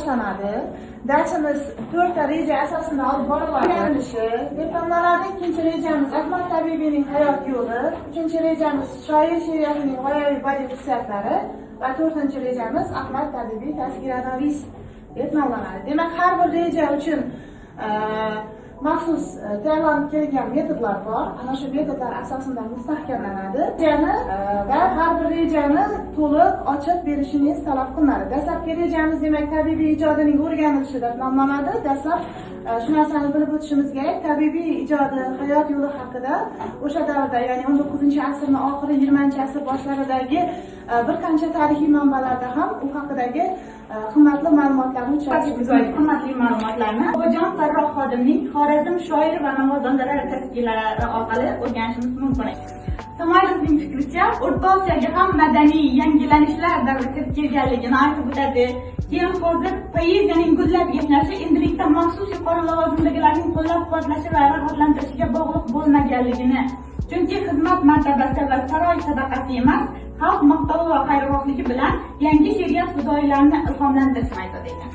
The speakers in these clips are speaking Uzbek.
boshlanadi. Darsimiz 4 ta reja asosida olib boriladi. Diplomlarning ikkinchi rejamiz Ahmad Tabibiyning hayot yo'li, uchinchi rejamiz shoir she'riyatining g'oyaviy badiiy xususiyatlari va to'rtinchi rejamiz Ahmad Tabibiy tasvir-anavis deb nomlanadi. Demak, har bir reja uchun maxsus tayyorlanib kelingan metodlar bor. Ana shu metodlar asosida mustahkamlanadi. Va har bir rejani to'liq ochib berishingiz talab qilinadi. Dastlabki rejamiz demak tabibiy ijodining o'rganilishi deb nomlanadi. Dastlab shu narsani bilib o'tishimiz kerak. Tabibiy ijodi hayot yo'li haqida o'sha davrda, ya'ni 19-asrning oxiri, 20-asr boshlaridagi bir qancha tarixiy manbalarda ham u haqidagi qimmatli ma'lumotlarni uchratish qimmatli ma'lumotlarni Bobojon Farroh xodimning Xorazm shoir va navozandalar tashkillari orqali o'rganishimiz mumkin. Samoyevning fikricha, O'rta Osiyoga ham madaniy yangilanishlar davri kirib kelganligini aytib o'tadi. Keyin hozir poeziyaning gullab yashnashi endilikda maxsus yuqori lavozimdagilarning qo'llab-quvvatlashi va rag'batlantirishiga bog'liq bo'lmaganligini, chunki xizmat martabasi va saroy sadaqasi emas, xalq maqtovi va xayrixohligi bilan yangi she'riyat fidoyilarini ilhomlantirishni aytadi ekan.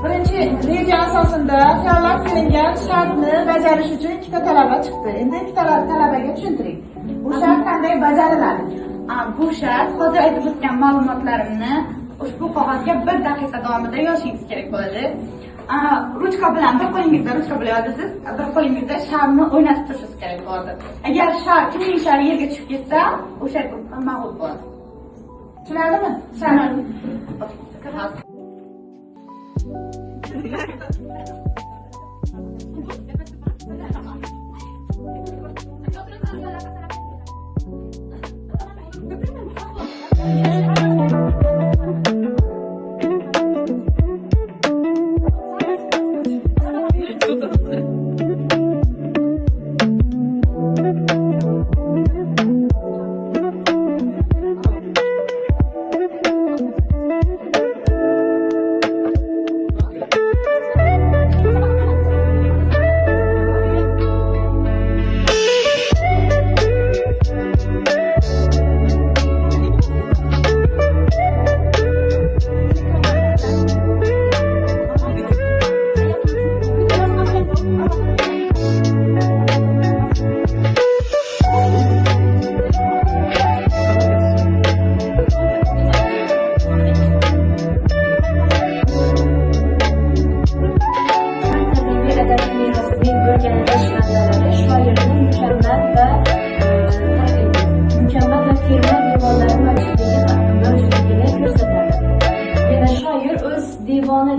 Birinchi reja asosida tayyorlab kelingan shartni bajarish uchun ikkita talaba chiqdi. Endi ikkita talabaga tushuntiring. Bu shart qanday bajariladi? Bu shart hozir aytib o'tgan ma'lumotlarimni ushbu qog'ozga 1 daqiqa davomida yozishingiz kerak bo'ladi. Ruchka bilan bir qo'lingizda ruchka bilan yozasiz, bir qo'lingizda sharni o'ynatib turishingiz kerak bo'ladi. Agar kimning shari yerga tushib ketsa, o'sha mag'lub bo'ladi. Tushunadimi? Tushunadi.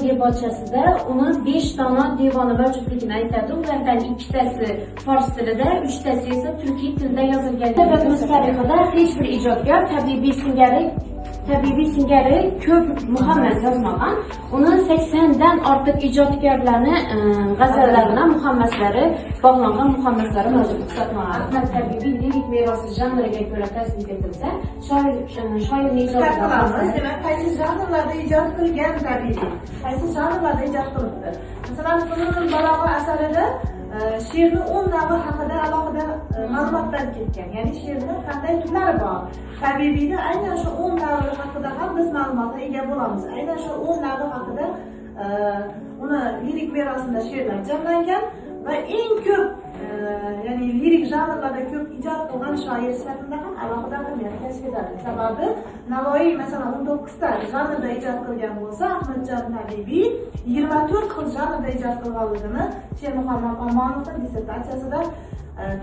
Debachasida uni 5 dona devoni mavjudligini aytadi. Ulardan 2tasi fors tilida, 3tasi esa turkiy tilda yozilgan. Davlatimiz tarixida hech bir ijodkor tabibiy singari ko'p muhammas yozmagan. Uni 80 dan ortiq ijodkorlarni g'azallarini, muhammaslari, bog'langan muhammaslari mavjud hisoblanadi. Ahmad Tabibiy lirik merosi janriga ko'ra tasnif etilsa, shoirning ijodiga demak, qaysi janrlarda ijod qilgan Tabibiy? Qaysi janrlarda ijod qilibdi? Masalan, Fununul balog'a asarida she'rni 10 navi haqida alohida ma'lumotlar ketgan. Ya'ni she'rni qanday turlari bor? Tabibiyda aynan shu 10 navi haqida ham biz ma'lumotga ega bo'lamiz. Aynan shu 10 navi haqida uni lirik merosida she'rlar jamlangan va eng ko'p ya'ni lirik janrlarda ko'p ijod qilgan shoir sifatida ham alohida ahamiyat kasb etadi. Sababi Navoiy masalan 19 ta janrda ijod qilgan bo'lsa, Ahmadjon Tabibiy 24 xil janrda ijod qilganligini Sheikh Muhammad Omonovning dissertatsiyasida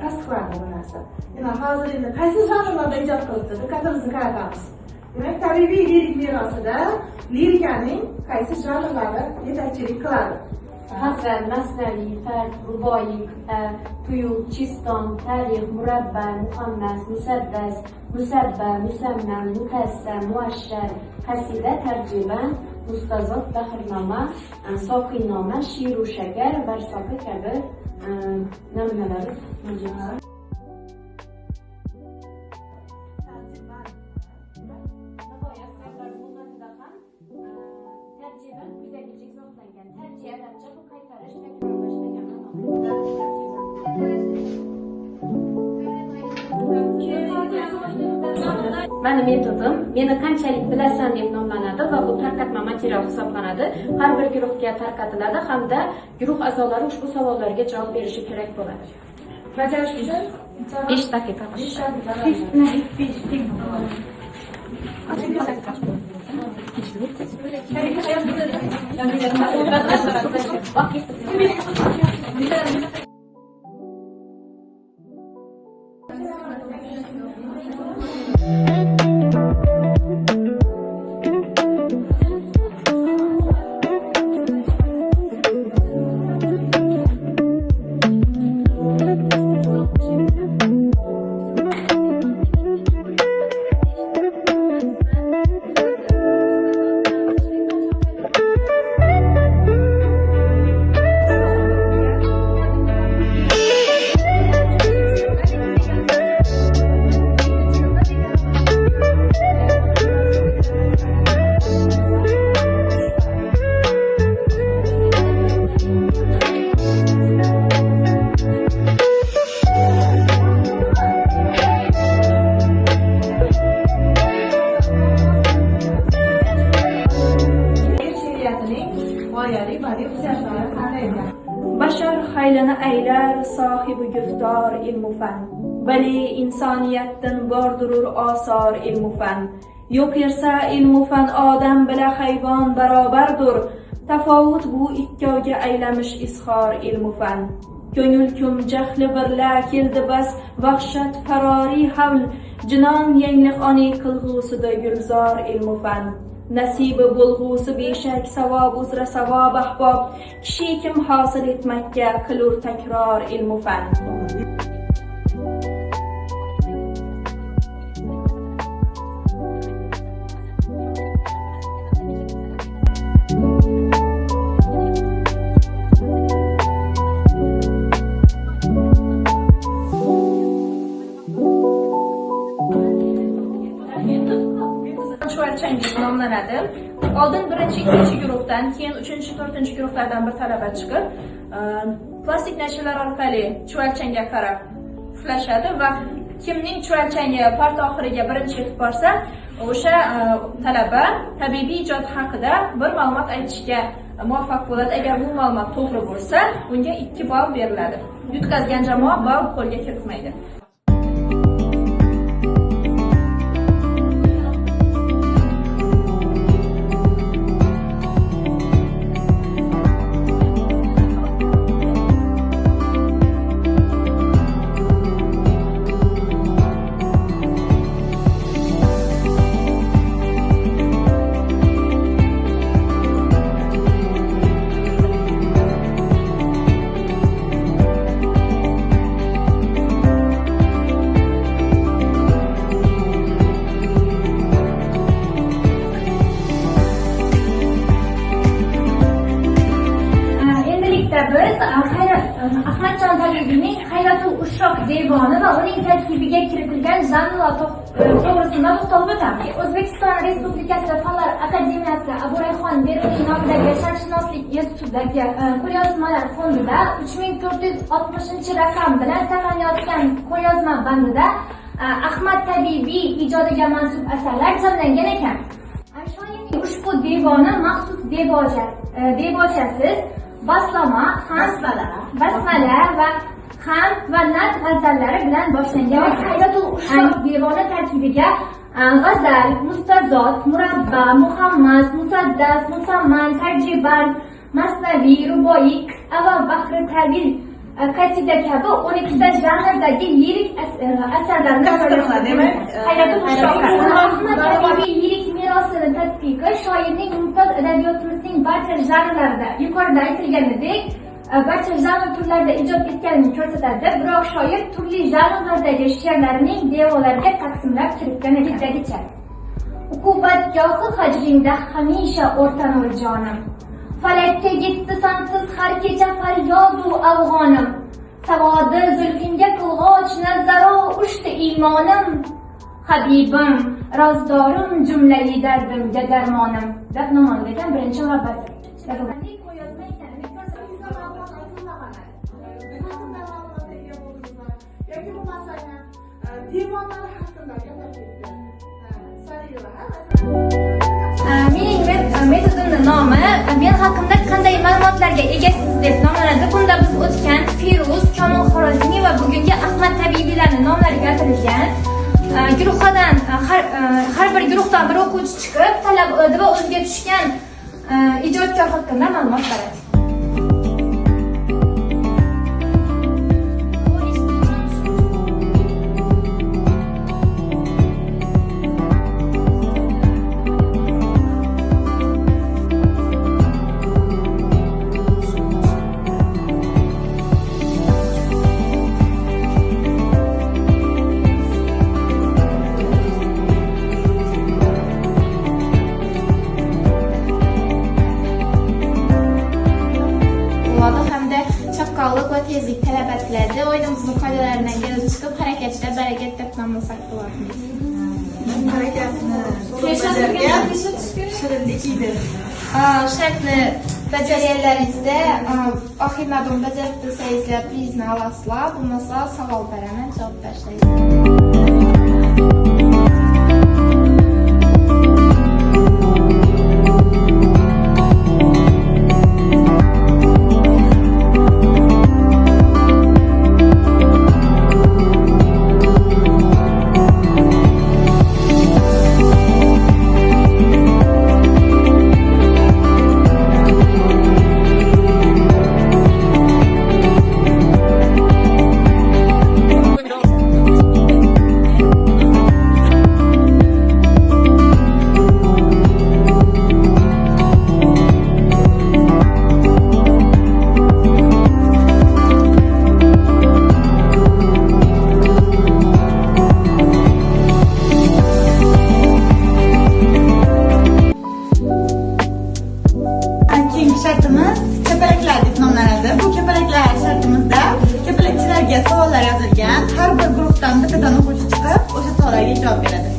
tasdiqlandi bu narsa. Demak, hozir endi qaysi janrlarda ijod qilibdi? Diqqatimizni qaratamiz. Demak, Tabibiy lirik merosida lirikaning qaysi janrlari yetakchilik qiladi? G'azal, masnaviy, farq, ruboiy, tuyuq, chiston, tarix, murabba, muhammas, musaddas, musabba, musamman, mukassam, muashshar, qasida, tarjiba, mustazod, bahrnoma, soqiynoma, shiru shakar, barsoqi kabi namunalari mavjud. Tarjiba quyidagi meni metodim meni qanchalik bilasan deb nomlanadi va bu tarqatma material hisoblanadi. Har bir guruhga tarqatiladi hamda guruh a'zolari ushbu savollarga javob berishi kerak bo'ladi. Bajarish uchun 5 daqiqa. 5 daqiqa. Bashar haylini aylar sohibi guftor ilmu fan. Bali insoniyatdan bordurur osor ilmu fan. Yo'q yersa ilmu fan odam bila hayvon barobardur. Tafovut bu ikkovga aylamish izhor ilmu fan. Ko'ngil kum jahli birla keldi bas vahshat farori havl. Jinon yangliqoni qilg'usida gulzor ilmu fan. Nasibi bo'lg'usi beshak savob uzra savob ahbob. Kishi kim hosil etmakka qilur takror ilmu fan. Nomlanadi. Oldin birinchi, ikkinchi guruhdan, keyin 3-chi, 4-chi guruhlardan bir talaba chiqib, plastik nashalar orqali chuvalchangga qarab puflashadi va kimning chuvalchangi parta oxiriga birinchi yetib borsa, o'sha talaba tabibiy ijod haqida bir ma'lumot aytishga muvaffaq bo'ladi. Agar bu ma'lumot to'g'ri bo'lsa, unga 2 ball beriladi. Yutqazgan jamoa ball qo'lga kiritmaydi. Ahmadjon Tabibining Hayratul Ushroq devoni va uning tarkibiga kiritilgan janrlar to'g'risida to'xtalib o'tamiz. O'zbekiston Respublikasi Fanlar Akademiyasi Abu Rayhon Beruniy nomidagi Sharqshunoslik institutidagi qo'lyozmalar fondida 3460-raqam bilan saqlanayotgan qo'lyozma bandida Ahmad Tabibiy ijodiga mansub asarlar jamlangan ekan. Shoirning ushbu devoni maxsus debochasiz baslama, basmala va hamd va nat g'azallari bilan boshlangan. Hayratul Ushroq devoni tarkibiga g'azal, mustazod, murabba, muhammas, musaddas, musamman, tarjiban, masnaviy, ruboiy, va bahri tavil qasida kabi 12 ta janrdagi lirik asarlarni Hayratul Ushroq Ahmad Tabibiy lirik merosini tadqiqi shoirning mumtoz adabiyotimizning barcha janrlarida yuqorida aytilganidek barcha janr turlarida ijod etganini ko'rsatadi. Biroq shoir turli janrlardagi she'rlarining devonlariga taqsimlab kiritgan ekanligicha. Uqubatgohi hajringda hamisha o'rtanur jonim. Falakka yetdi sansiz har kecha faryodu afg'onim. Savodi zulfingga qilg'och nazaro ushti iymonim. Habibim, razdorim jumlai dardimga darmonim. deb nomlangan birinchi murabbasi. Yoki bo'lmasa devonlar haqida gapirib ketdi. men haqimda qanday ma'lumotlarga egasiz deb nomlanadi. Bunda biz o'tgan Firuz, Kamol Xorazmiy va bugungi Ahmad Tabibiylarning nomlari keltirilgan. Guruhdan har bir guruhdan bir o'quvchi chiqib, talab oladi va o'ziga tushgan ijodkor haqida ma'lumot beradi. Hamda chaqqonlik va tezlik talab etiladi. O'yinimizning qoidalaridan kelib chiqib, harakatda barakat deb nomlasak bo'ladi. Harakatni shirinlik yeydi. Shartni bajarganlaringizda oxirlardan bajarib bilsangizlar prizni olasizlar. Bo'lmasa savol beraman, javob berishlaysiz. Şartımız keperekler deb nomlanadi. Bu keperekler şartımızda kepelekchilarga savollar yozilgan. Har bir guruhdan bittadan o'quvchi chiqib, o'sha savollarga javob beradi.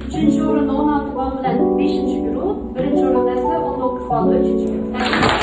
Üçüncü oranda 16 bal bilen 5. grup, birinci oranda ise 19 bal 3. grup.